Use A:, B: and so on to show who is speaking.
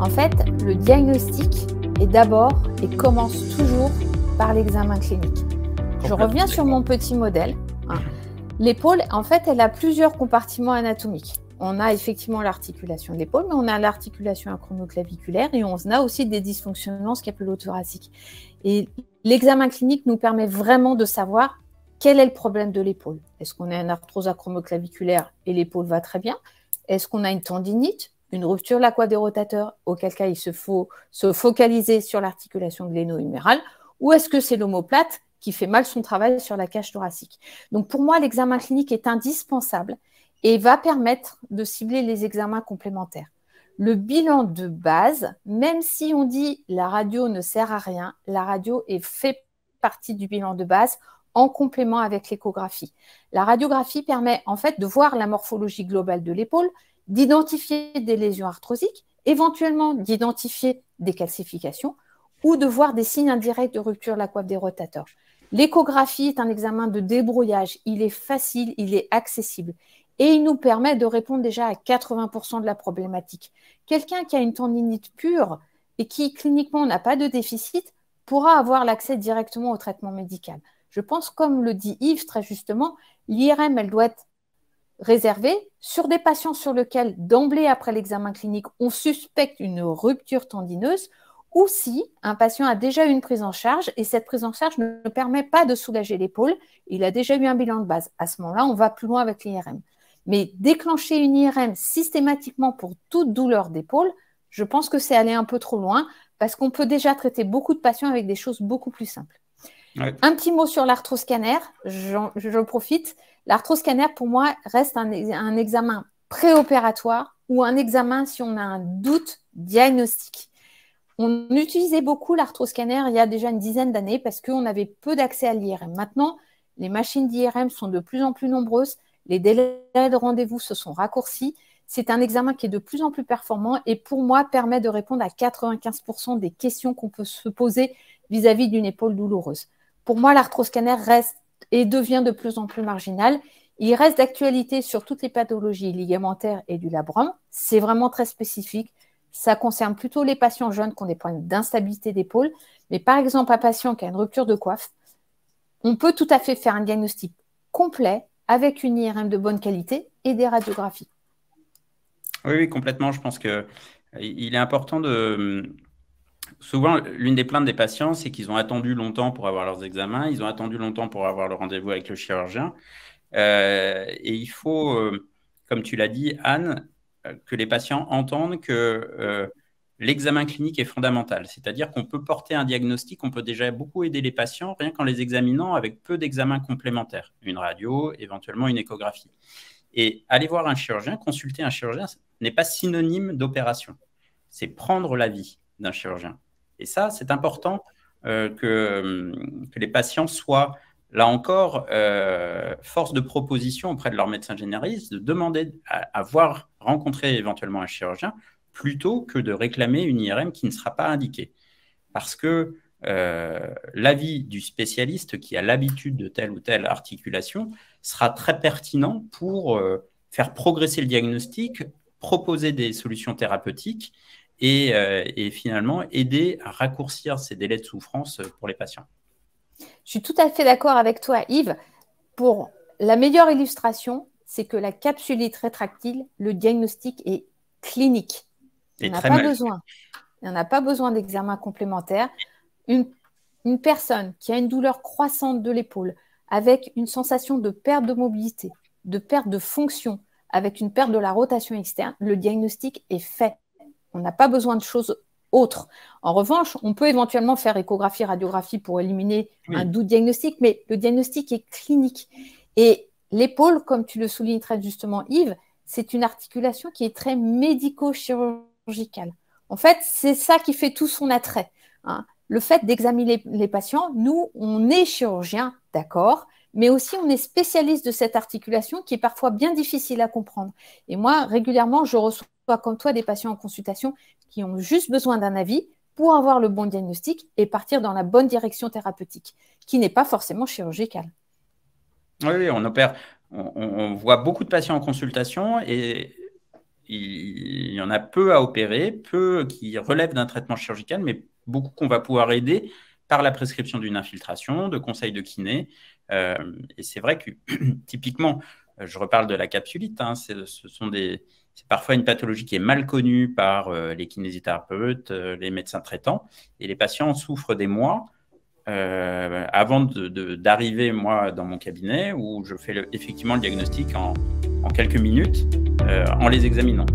A: En fait, le diagnostic est d'abord et commence toujours par l'examen clinique. Je reviens sur mon petit modèle. L'épaule, en fait, elle a plusieurs compartiments anatomiques. On a effectivement l'articulation de l'épaule, mais on a l'articulation acromioclaviculaire et on a aussi des dysfonctionnements scapulo-thoraciques. Et l'examen clinique nous permet vraiment de savoir quel est le problème de l'épaule. Est-ce qu'on a une arthrose acromioclaviculaire et l'épaule va très bien? Est-ce qu'on a une tendinite, une rupture de la coiffe des rotateurs, auquel cas il se faut se focaliser sur l'articulation gléno-humérale, ou est-ce que c'est l'omoplate qui fait mal son travail sur la cage thoracique? Donc pour moi, l'examen clinique est indispensable et va permettre de cibler les examens complémentaires. Le bilan de base, même si on dit la radio ne sert à rien, la radio fait partie du bilan de base en complément avec l'échographie. La radiographie permet en fait de voir la morphologie globale de l'épaule, d'identifier des lésions arthrosiques, éventuellement d'identifier des calcifications ou de voir des signes indirects de rupture de la coiffe des rotateurs. L'échographie est un examen de débrouillage, il est facile, il est accessible et il nous permet de répondre déjà à 80% de la problématique. Quelqu'un qui a une tendinite pure et qui cliniquement n'a pas de déficit pourra avoir l'accès directement au traitement médical. Je pense, comme le dit Yves très justement, l'IRM, elle doit être réservée sur des patients sur lesquels, d'emblée après l'examen clinique, on suspecte une rupture tendineuse ou si un patient a déjà eu une prise en charge et cette prise en charge ne permet pas de soulager l'épaule, il a déjà eu un bilan de base. À ce moment-là, on va plus loin avec l'IRM. Mais déclencher une IRM systématiquement pour toute douleur d'épaule, je pense que c'est aller un peu trop loin parce qu'on peut déjà traiter beaucoup de patients avec des choses beaucoup plus simples. Ouais. Un petit mot sur l'arthroscanner, je profite. L'arthroscanner, pour moi, reste un examen préopératoire ou un examen si on a un doute diagnostique. On utilisait beaucoup l'arthroscanner il y a déjà une dizaine d'années parce qu'on avait peu d'accès à l'IRM. Maintenant, les machines d'IRM sont de plus en plus nombreuses, les délais de rendez-vous se sont raccourcis. C'est un examen qui est de plus en plus performant et pour moi permet de répondre à 95% des questions qu'on peut se poser vis-à-vis d'une épaule douloureuse. Pour moi, l'arthroscanner reste et devient de plus en plus marginal. Il reste d'actualité sur toutes les pathologies ligamentaires et du labrum. C'est vraiment très spécifique. Ça concerne plutôt les patients jeunes qui ont des problèmes d'instabilité d'épaule. Mais par exemple, un patient qui a une rupture de coiffe, on peut tout à fait faire un diagnostic complet avec une IRM de bonne qualité et des radiographies.
B: Oui, complètement. Je pense qu'il est important de… Souvent, l'une des plaintes des patients, c'est qu'ils ont attendu longtemps pour avoir leurs examens, ils ont attendu longtemps pour avoir le rendez-vous avec le chirurgien. Et il faut, comme tu l'as dit, Anne, que les patients entendent que l'examen clinique est fondamental. C'est-à-dire qu'on peut porter un diagnostic, on peut déjà beaucoup aider les patients, rien qu'en les examinant avec peu d'examens complémentaires. Une radio, éventuellement une échographie. Et aller voir un chirurgien, consulter un chirurgien, n'est pas synonyme d'opération. C'est prendre l'avis d'un chirurgien. Et ça, c'est important que les patients soient, là encore, force de proposition auprès de leur médecin généraliste, de demander à rencontrer éventuellement un chirurgien, plutôt que de réclamer une IRM qui ne sera pas indiquée. Parce que l'avis du spécialiste qui a l'habitude de telle ou telle articulation sera très pertinent pour faire progresser le diagnostic, proposer des solutions thérapeutiques et finalement aider à raccourcir ces délais de souffrance pour les patients.
A: Je suis tout à fait d'accord avec toi, Yves. Pour la meilleure illustration, c'est que la capsulite rétractile, le diagnostic est clinique. Il n'y en a pas besoin d'examen complémentaire. Une personne qui a une douleur croissante de l'épaule, avec une sensation de perte de mobilité, de perte de fonction, avec une perte de la rotation externe, le diagnostic est fait. On n'a pas besoin de choses autres. En revanche, on peut éventuellement faire échographie, radiographie pour éliminer un doute diagnostique, mais le diagnostic est clinique. Et l'épaule, comme tu le soulignes très justement, Yves, c'est une articulation qui est très médico-chirurgicale. En fait, c'est ça qui fait tout son attrait. Le fait d'examiner les patients, nous, on est chirurgien, d'accord, mais aussi on est spécialiste de cette articulation qui est parfois bien difficile à comprendre. Et moi, régulièrement, je reçois comme toi des patients en consultation qui ont juste besoin d'un avis pour avoir le bon diagnostic et partir dans la bonne direction thérapeutique, qui n'est pas forcément chirurgicale.
B: Oui, on voit beaucoup de patients en consultation et il y en a peu à opérer, peu qui relèvent d'un traitement chirurgical, mais beaucoup qu'on va pouvoir aider par la prescription d'une infiltration, de conseils de kiné. Et c'est vrai que typiquement, je reparle de la capsulite, hein, c'est parfois une pathologie qui est mal connue par les kinésithérapeutes, les médecins traitants, et les patients souffrent des mois avant d'arriver, moi, dans mon cabinet, où je fais effectivement le diagnostic en quelques minutes en les examinant.